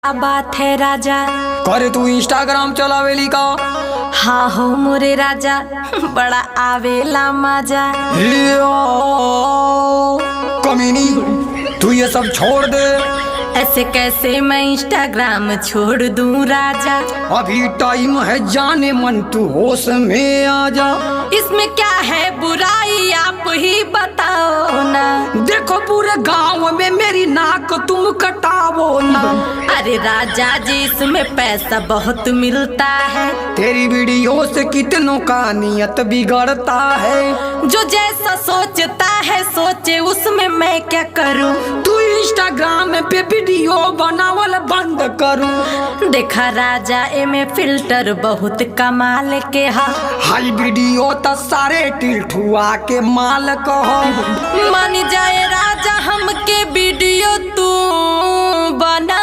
क्या बात है राजा। करे तू इंस्टाग्राम चलावेली का? हाँ हो मोरे राजा, बड़ा आवेला मजा। कमीनी, तू ये सब छोड़ दे। ऐसे कैसे मैं इंस्टाग्राम छोड़ दूं राजा। अभी टाइम है जाने मन, तू होश में आ जा। इसमें क्या है बुराई आप ही बताओ ना। देखो पूरे गांव में मेरी नाक तुम कटावो ना। अरे राजा जी इसमें पैसा बहुत मिलता है। तेरी वीडियो से कितनों का नियत बिगड़ता है। जो जैसा सोचता है सोचे, उसमें मैं क्या करूं। तू इंस्टाग्राम पे वीडियो बनावल बंद करूं। देखा राजा एमे फिल्टर बहुत कमाल के हा। हाई वीडियो तो सारे टिल्ठुआ के माल कहो। मान जाए राजा हमके वीडियो तू बना